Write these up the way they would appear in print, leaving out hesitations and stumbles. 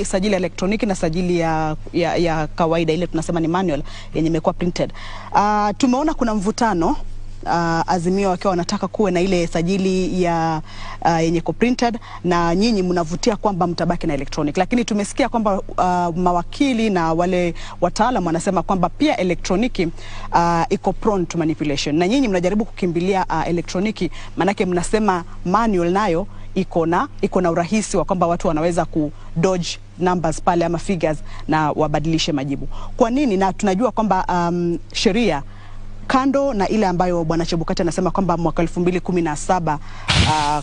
sajili elektroniki na sajili ya kawaida ile tunasema ni manual yenye imekuwa printed. Tumeona kuna mvutano, Azimio wakiwa wanataka kuwe na ile sajili ya yenye ko printed na nyinyi mnavutia kwamba mtabaki na electronic, lakini tumesikia kwamba mawakili na wale wataalamu wanasema kwamba pia elektroniki iko prone to manipulation, na nyinyi mnajaribu kukimbilia elektroniki, manake mnasema manual nayo iko na urahisi wa kwamba watu wanaweza ku dodge numbers pale ama figures na wabadilishe majibu. Kwa nini? Na tunajua kwamba sheria kando na ile ambayo Bwana Chebukati anasema kwamba mwaka 2017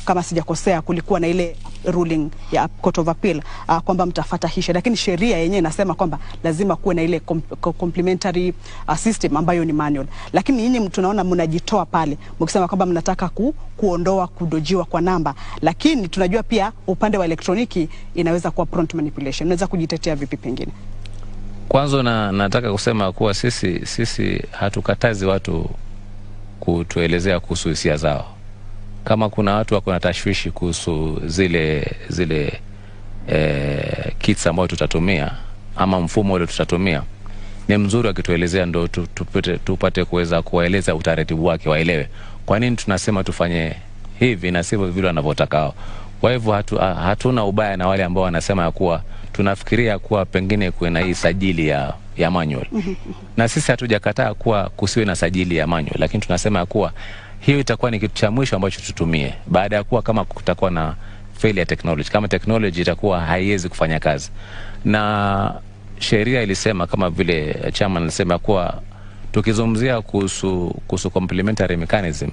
kama sijakosea kulikuwa na ile ruling ya Court of Appeal kwamba mtafuata hisha, lakini sheria yenyewe inasema kwamba lazima kuwe na ile complementary system ambayo ni manual. Lakini nyinyi tunaona mnajitoa pale mkisema kwamba mnataka kuondoa kudojiwa kwa namba, lakini tunajua pia upande wa elektroniki inaweza kuwa prone to manipulation. Unaweza kujitetea vipi pengine? Kwanza nataka kusema kuwa sisi hatukatazi watu kutuelezea kuhusu hisia zao. Kama kuna watu wako na tashwishi kuhusu zile kits ambayo tutatumia ama mfumo ule tutatumia, ni mzuri wakituelezea ndo tupate kuweza kuwaeleza utaratibu wake, waelewe kwa nini tunasema tufanye hivi na sivyo vile wanavyotaka. Kwa hivyo hatuna ubaya na wale ambao wanasema ya kuwa tunafikiria kuwa pengine kuna hii sajili ya manual. Na sisi hatujakataa kuwa kusiwe na sajili ya manual, lakini tunasema ya kuwa hiyo itakuwa ni kitu cha mwisho ambacho tutumie baada ya kuwa kama kutakuwa na failure technology, kama technology itakuwa haiwezi kufanya kazi. Na sheria ilisema kama vile chairman alisema kuwa tukizungumzia kuhusu complementary mechanism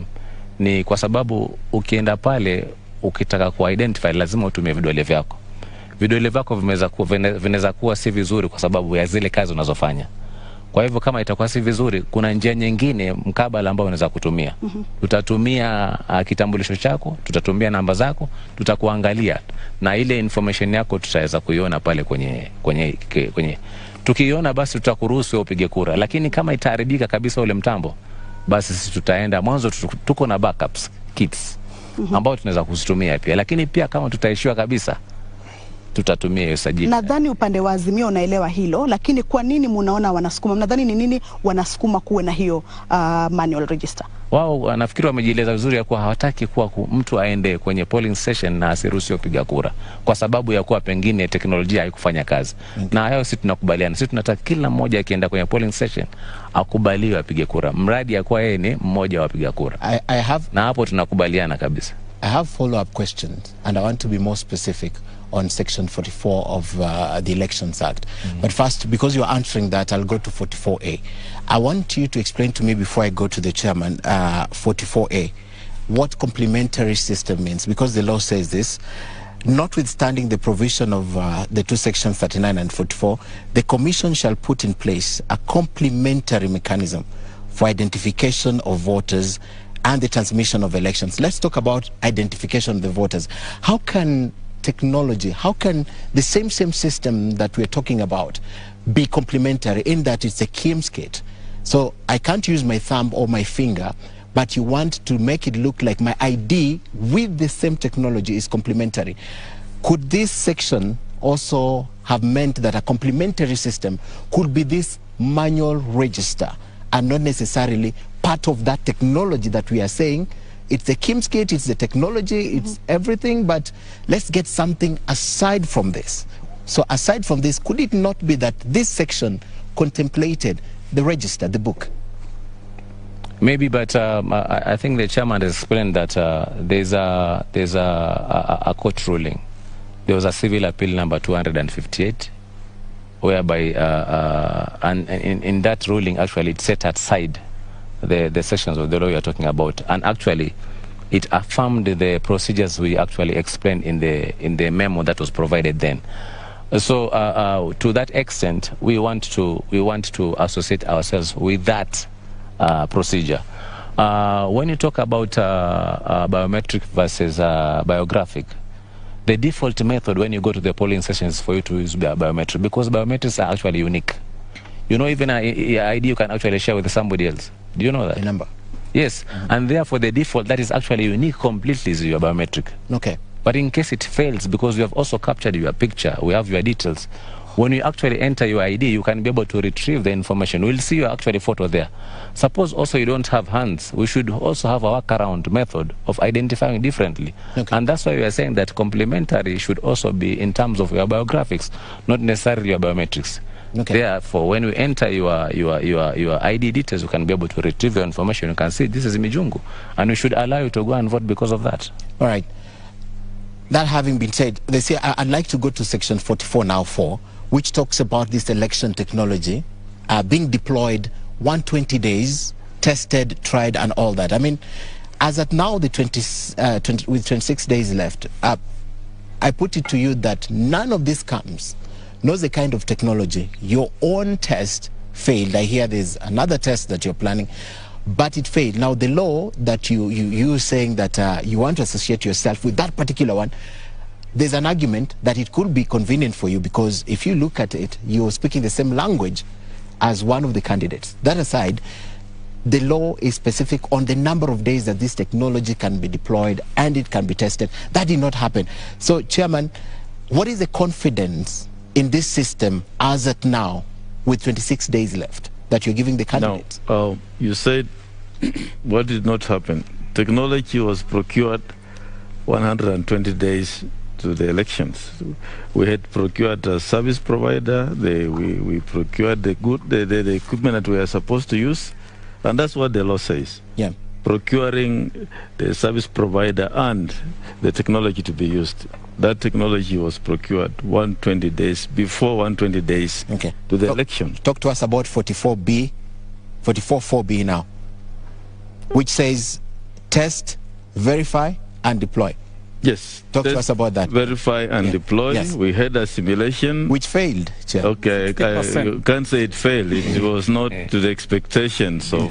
ni kwa sababu ukienda pale ukitaka ku-identify lazima utumie vidole vyako. Vidole vyako vinaweza kuwa si vizuri kwa sababu ya zile kazi unazofanya. Kwa hivyo kama itakuwa si vizuri, kuna njia nyingine mkabala ambao unaweza kutumia. Tutatumia kitambulisho chako, tutatumia namba zako, tutakuangalia na ile information yako tutaweza kuiona pale kwenye tukiiona basi tutakuruhusu upige kura. Lakini kama itaharibika kabisa ule mtambo, basi sisi tutaenda mwanzo, tuko na backups kits ambao tunaweza kuzitumia pia, lakini pia kama tutaishiwa kabisa tutatumia hiyo sajili. Nadhani upande wa Azimio unaelewa hilo, lakini kwa nini mnaona wanasukuma? Mnadhani ni nini wanasukuma kuwe na hiyo manual register? Wao nafikiri wamejieleza vizuri ya kuwa hawataki kuwa mtu aende kwenye polling station na asiruhusiwe kupiga kura kwa sababu ya kuwa pengine teknolojia haikufanya kazi. Na hayo sisi tunakubaliana. Sisi tunataka kila mmoja akienda kwenye polling station akubaliwe apige kura, mradi ya kuwa yeye ni mmoja wa wapiga kura. Na hapo tunakubaliana kabisa. I have follow-up questions and I want to be more specific on Section 44 of the Elections Act. But first, because you're answering that, I'll go to 44A. I want you to explain to me before I go to the chairman, 44A, what complementary system means, because the law says this. Notwithstanding the provision of the two sections 39 and 44, the Commission shall put in place a complementary mechanism for identification of voters and the transmission of elections. Let's talk about identification of the voters. How can technology, how can the same system that we're talking about be complementary in that it's a KIMS-kit? So I can't use my thumb or my finger, but you want to make it look like my ID with the same technology is complementary. Could this section also have meant that a complementary system could be this manual register and not necessarily part of that technology that we are saying? It's the KIMS-kit, it's the technology, it's everything, but let's get something aside from this. So aside from this, could it not be that this section contemplated the register, the book? Maybe, but I think the chairman has explained that there's a court ruling. There was a civil appeal number 258, whereby and in that ruling actually it set aside the sections of the law you're talking about, and actually it affirmed the procedures we actually explained in the memo that was provided then. So to that extent, we want to associate ourselves with that procedure. When you talk about biometric versus biographic, the default method when you go to the polling stations is for you to use biometric, because biometrics are actually unique. You know, even an ID you can actually share with somebody else. Do you know that? A number. Yes, and therefore the default that is actually unique completely is your biometric. Okay. But in case it fails, because we have also captured your picture, we have your details, when you actually enter your ID, you can be able to retrieve the information. We'll see your actually photo there. Suppose also you don't have hands, we should also have a workaround method of identifying differently. Okay. And that's why we are saying that complementary should also be in terms of your biographics, not necessarily your biometrics. Okay. Therefore, when we enter your ID details, you can be able to retrieve your information. You can see this is Mijungu, and we should allow you to go and vote because of that. All right. That having been said, they say I'd like to go to section 44 now 4, which talks about this election technology being deployed 120 days, tested, tried, and all that. I mean, as at now, with 26 days left, I put it to you that none of this comes, knows the kind of technology. Your own test failed. I hear there's another test that you're planning, but it failed. Now, the law that you saying that you want to associate yourself with that particular one, there's an argument that it could be convenient for you, because if you look at it, you're speaking the same language as one of the candidates. That aside, the law is specific on the number of days that this technology can be deployed and it can be tested. That did not happen. So, Chairman, what is the confidence in this system as at now, with 26 days left, that you're giving the candidates? Now, you said what did not happen. Technology was procured 120 days to the elections. We had procured a service provider. We procured the equipment that we are supposed to use, and that's what the law says. Yeah. Procuring the service provider and the technology to be used. That technology was procured 120 days before 120 days to the election. Talk to us about 44B, 44.4B now, which says test, verify, and deploy. Yes. Talk to us about that. Verify and deploy. Yes. We had a simulation. Which failed, Chair. Okay, you can't say it failed. It was not to the expectations of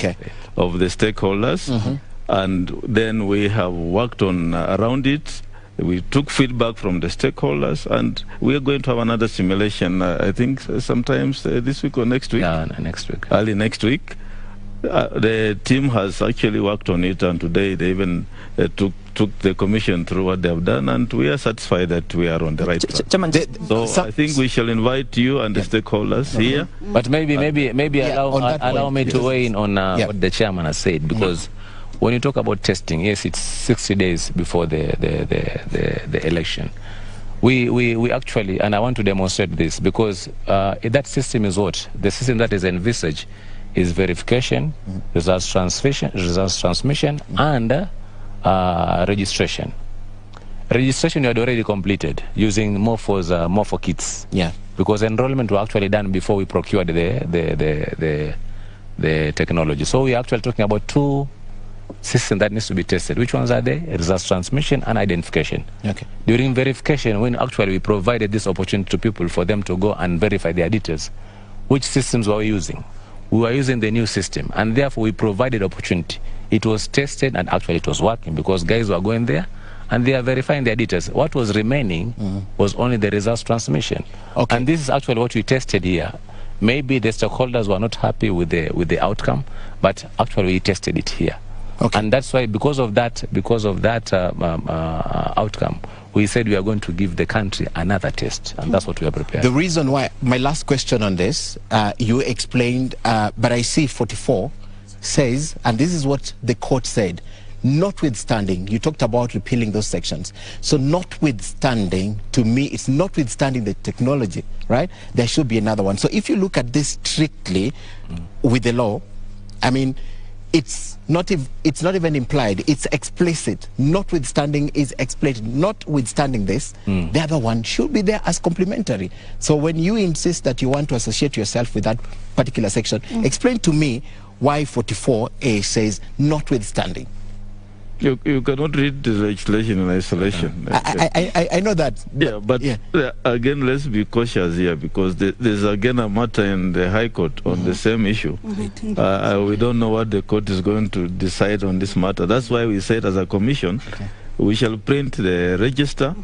the stakeholders. And then we have worked on around it. We took feedback from the stakeholders, and we are going to have another simulation, I think, sometimes this week or next week. Yeah, next week. Early next week. The team has actually worked on it, and today they even took the commission through what they have done, and we are satisfied that we are on the right track. So I think we shall invite you and the stakeholders here. But maybe allow me to weigh in on what the chairman has said, because when you talk about testing, yes, it's 60 days before the election. We actually, and I want to demonstrate this, because that system is what? The system that is envisaged is verification, results transmission, and registration. Registration you had already completed using Morpho kits. Yeah. Because enrollment was actually done before we procured the technology. So we are actually talking about two systems that needs to be tested. Which ones are they? Results transmission and identification. Okay. During verification, when actually we provided this opportunity to people for them to go and verify their details, which systems were we using? We were using the new system, and therefore we provided opportunity. It was tested, and actually it was working, because guys were going there and they are verifying their details. What was remaining was only the results transmission. Okay. And this is actually what we tested here. Maybe the stakeholders were not happy with the outcome, but actually we tested it here. Okay. And that's why, because of that outcome, we said we are going to give the country another test, and that's what we are prepared. The reason why, my last question on this, you explained, but I see 44 says, and this is what the court said, notwithstanding, you talked about repealing those sections. So notwithstanding, to me, it's notwithstanding the technology, right? There should be another one. So if you look at this strictly with the law, I mean, it's not even implied, it's explicit. Notwithstanding is explicit. Notwithstanding this, the other one should be there as complementary. So when you insist that you want to associate yourself with that particular section, explain to me why 44A says notwithstanding. You cannot read the legislation in isolation. I know that. Yeah, but again, let's be cautious here, because there's again a matter in the High Court on the same issue. We don't know what the court is going to decide on this matter. That's why we said, as a commission, we shall print the register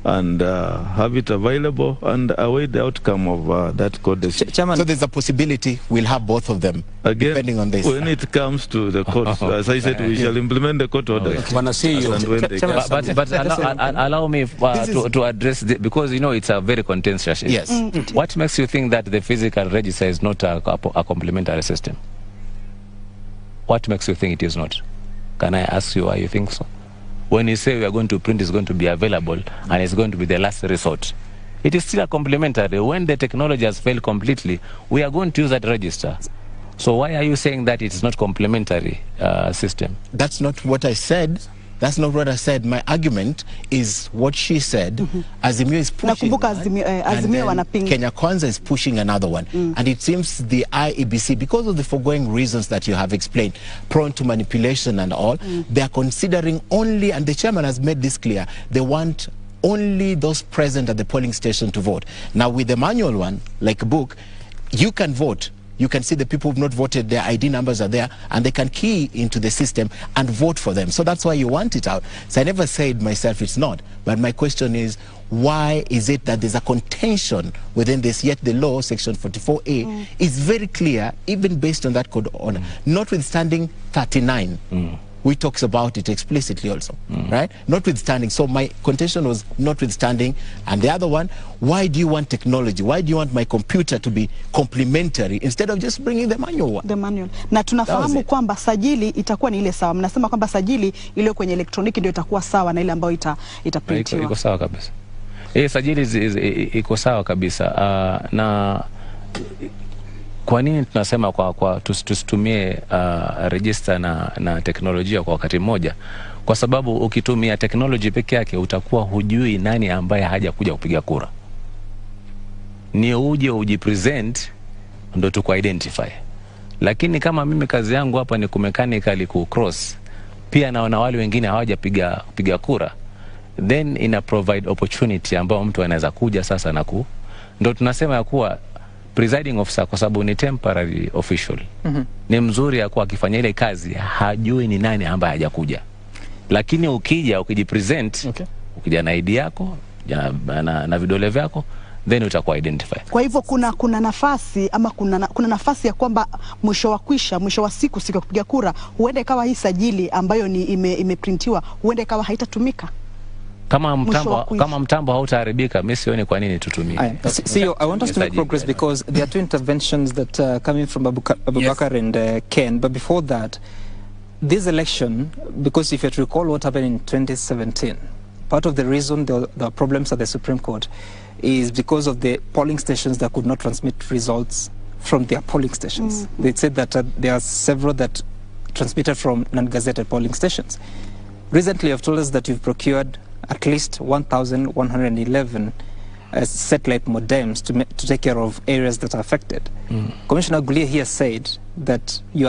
and have it available and await the outcome of that court decision. So there's a possibility we'll have both of them, again, depending on this. When it comes to the court, as I said, we shall implement the court order. But allow me to address this, because, you know, it's a very contentious issue. Yes. What makes you think that the physical register is not a complementary system? What makes you think it is not? Can I ask you why you think so? When you say we are going to print, it's going to be available and it's going to be the last resort, it is still a complementary. When the technology has failed completely, we are going to use that register. So why are you saying that it's not complementary system? That's not what I said. That's not what I said. My argument is what she said. Azimio is pushing one, and Kenya Kwanza is pushing another one. And it seems the IEBC, because of the foregoing reasons that you have explained, prone to manipulation and all, they are considering only, and the chairman has made this clear, they want only those present at the polling station to vote. Now with the manual one, like a book, you can vote. You can see the people who have not voted, their ID numbers are there, and they can key into the system and vote for them. So that's why you want it out. So I never said myself it's not. But my question is, why is it that there's a contention within this, yet the law, section 44A, is very clear, even based on that code order, notwithstanding 39. We talks about it explicitly also, right? Notwithstanding. So my contention was notwithstanding. And the other one, why do you want technology? Why do you want my computer to be complementary instead of just bringing the manual one? The manual. Na tunafahamu kwamba sajili itakuwa ni ile sawa. Mnasema kwamba sajili ile kwenye elektroniki ndio itakuwa sawa na ile ambayo itaprintiwa. Iko sawa kabisa. Sajili iko sawa kabisa. Na kwa nini tunasema tusitumie register na teknolojia kwa wakati mmoja? Kwa sababu ukitumia teknoloji peke yake utakuwa hujui nani ambaye haja kuja kupiga kura. Ni uje ujipresent ndo tuku identify. Lakini kama mimi kazi yangu hapa ni kumechanically cross, pia naona wale wengine hawaja piga kura, then ina provide opportunity ambao mtu anaweza kuja sasa na ndo tunasema ya kuwa presiding officer, kwa sababu ni temporary official, ni mzuri ya kuwa akifanya ile kazi hajui ni nani ambaye hajakuja. Lakini ukijipresent, ukija na ID yako na vidole vyako, then utakuwa identify. Kwa hivyo kuna nafasi ama kuna nafasi ya kwamba mwisho wa siku ya kupiga kura, huenda ikawa hii sajili ambayo ni imeprintiwa huenda ikawa haitatumika. Kama mtambo hautaharibika, mimi sioni kwa nini tutumie. CEO, I want us to make progress because there are two interventions that are coming from Abubakar and Ken. But before that, this election, because if you recall what happened in 2017, part of the reason there are problems at the Supreme Court is because of the polling stations that could not transmit results from their polling stations. They said that there are several that transmitted from non-gazetted polling stations. Recently, you've told us that you've procured at least 1,111 satellite modems to take care of areas that are affected. Commissioner Gulia here said that you are